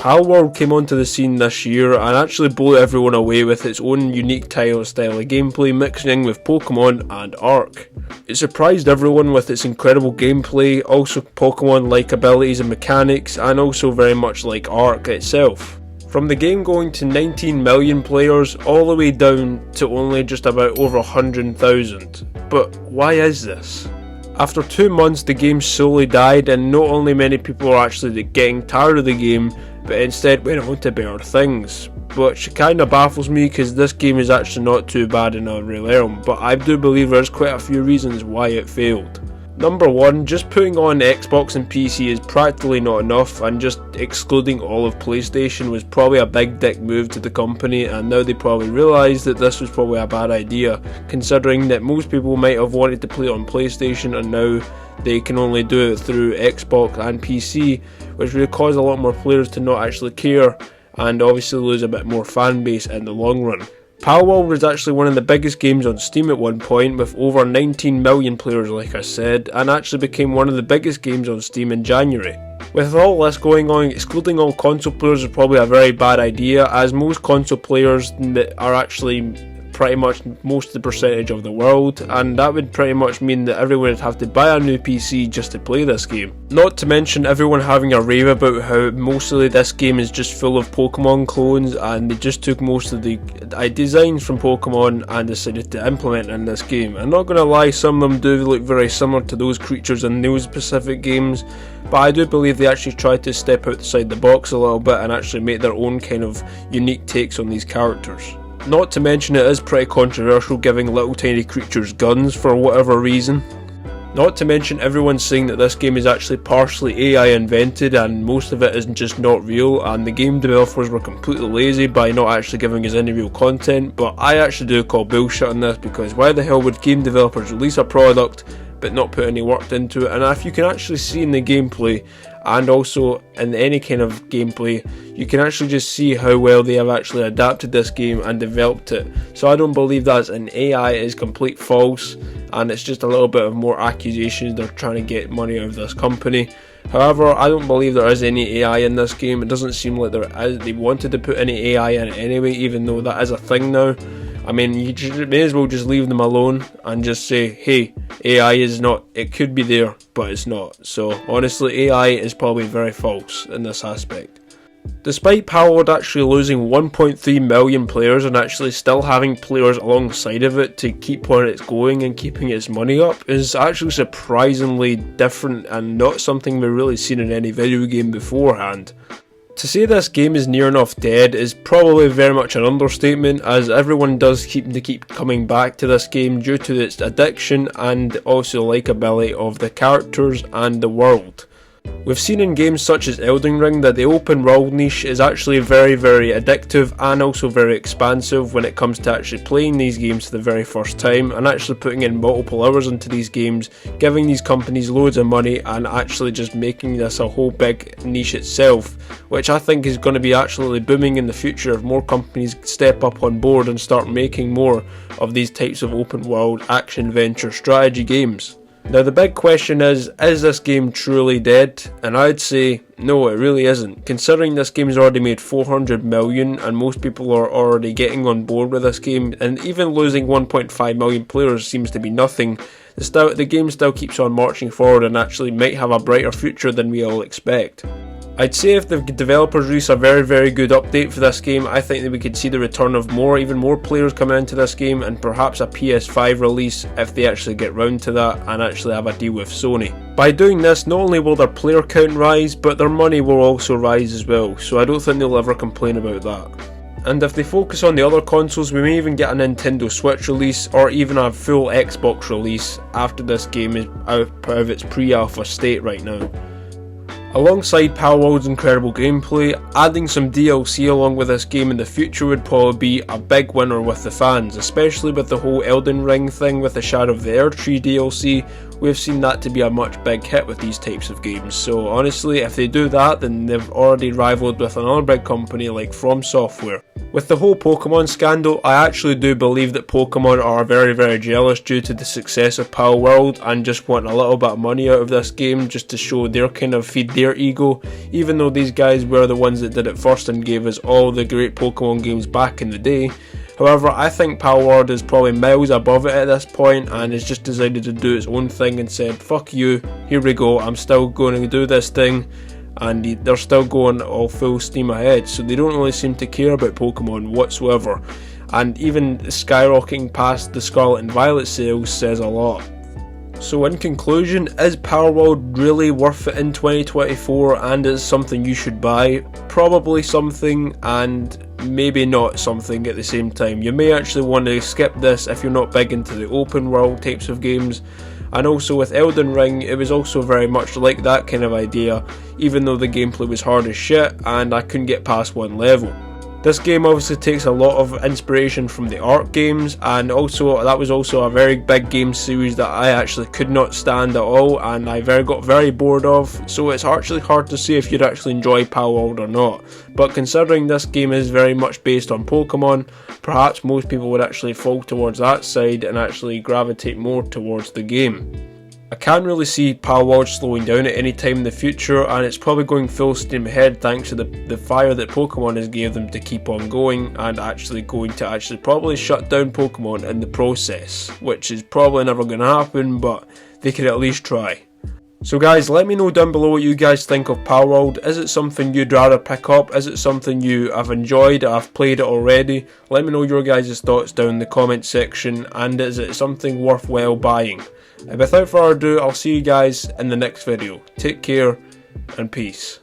PalWorld came onto the scene this year and actually blew everyone away with its own unique style of gameplay mixing with Pokémon and Arc. It surprised everyone with its incredible gameplay, also Pokémon-like abilities and mechanics, and also very much like Arc itself. From the game going to 19 million players all the way down to only just about over 100,000. But why is this? After 2 months the game slowly died, and not only many people are actually getting tired of the game, but instead went on to better things. Which kinda baffles me because this game is actually not too bad in a real realm, but I do believe there's quite a few reasons why it failed. Number one, just putting on Xbox and PC is practically not enough, and just excluding all of PlayStation was probably a big dick move to the company, and now they probably realise that this was probably a bad idea, considering that most people might have wanted to play it on PlayStation and now they can only do it through Xbox and PC, which would cause a lot more players to not actually care and obviously lose a bit more fan base in the long run. PalWorld was actually one of the biggest games on Steam at one point, with over 19 million players like I said, and actually became one of the biggest games on Steam in January. With all this going on, excluding all console players is probably a very bad idea, as most console players are actually pretty much most of the percentage of the world, and that would pretty much mean that everyone would have to buy a new PC just to play this game. Not to mention everyone having a rave about how mostly this game is just full of Pokemon clones, and they just took most of the designs from Pokemon and decided to implement in this game. I'm not gonna lie, some of them do look very similar to those creatures in those specific games, but I do believe they actually tried to step outside the box a little bit and actually make their own kind of unique takes on these characters. Not to mention it is pretty controversial giving little tiny creatures guns for whatever reason. Not to mention everyone's saying that this game is actually partially AI invented and most of it is just not real, and the game developers were completely lazy by not actually giving us any real content, but I actually do call bullshit on this, because why the hell would game developers release a product but not put any work into it? And if you can actually see in the gameplay and also in any kind of gameplay, you can actually just see how well they have actually adapted this game and developed it. So I don't believe that an AI is complete false, and it's just a little bit of more accusations they're trying to get money out of this company. However, I don't believe there is any AI in this game. It doesn't seem like they wanted to put any AI in it anyway, even though that is a thing now. I mean, you may as well just leave them alone and just say, hey, AI is not, it could be there, but it's not. So honestly, AI is probably very false in this aspect. Despite PalWorld actually losing 1.3 million players and actually still having players alongside of it to keep on its going and keeping its money up, is actually surprisingly different and not something we've really seen in any video game beforehand. To say this game is near enough dead is probably very much an understatement, as everyone does keep coming back to this game due to its addiction and also likability of the characters and the world. We've seen in games such as Elden Ring that the open world niche is actually very addictive and also very expansive when it comes to actually playing these games for the very first time and actually putting in multiple hours into these games, giving these companies loads of money and actually just making this a whole big niche itself, which I think is going to be absolutely booming in the future if more companies step up on board and start making more of these types of open world action adventure strategy games. Now the big question is this game truly dead? And I'd say no, it really isn't. Considering this game's already made 400 million and most people are already getting on board with this game, and even losing 1.5 million players seems to be nothing, the game still keeps on marching forward and actually might have a brighter future than we all expect. I'd say if the developers release a very good update for this game, I think that we could see the return of even more players coming into this game, and perhaps a PS5 release if they actually get round to that and actually have a deal with Sony. By doing this, not only will their player count rise, but their money will also rise as well, so I don't think they'll ever complain about that. And if they focus on the other consoles, we may even get a Nintendo Switch release or even a full Xbox release after this game is out of its pre-alpha state right now. Alongside PalWorld's incredible gameplay, adding some DLC along with this game in the future would probably be a big winner with the fans, especially with the whole Elden Ring thing with the Shadow of the Erdtree DLC. We've seen that to be a much big hit with these types of games, so honestly if they do that then they've already rivaled with another big company like From Software. With the whole Pokemon scandal, I actually do believe that Pokemon are very jealous due to the success of PalWorld and just wanting a little bit of money out of this game just to show their feed their ego, even though these guys were the ones that did it first and gave us all the great Pokemon games back in the day. However, I think PalWorld is probably miles above it at this point and has just decided to do its own thing and said, fuck you, here we go, I'm still going to do this thing. And they're still going all full steam ahead, so they don't really seem to care about Pokemon whatsoever, and even skyrocketing past the Scarlet and Violet sales says a lot. So in conclusion, is PalWorld really worth it in 2024, and is something you should buy? Probably something, and maybe not something at the same time. You may actually want to skip this if you're not big into the open world types of games. And also with Elden Ring, it was also very much like that kind of idea, even though the gameplay was hard as shit and I couldn't get past one level. This game obviously takes a lot of inspiration from the Ark games, and also that was also a very big game series that I actually could not stand at all and I got very bored of, so it's actually hard to say if you'd actually enjoy PalWorld or not. But considering this game is very much based on Pokemon, perhaps most people would actually fall towards that side and actually gravitate more towards the game. I can't really see PalWorld slowing down at any time in the future, and it's probably going full steam ahead thanks to the fire that Pokemon has gave them to keep on going, and actually going to probably shut down Pokemon in the process, which is probably never going to happen, but they could at least try. So guys, let me know down below what you guys think of PalWorld. Is it something you'd rather pick up? Is it something you have enjoyed? I've played it already. Let me know your guys' thoughts down in the comment section, and is it something worthwhile buying? And without further ado, I'll see you guys in the next video. Take care and peace.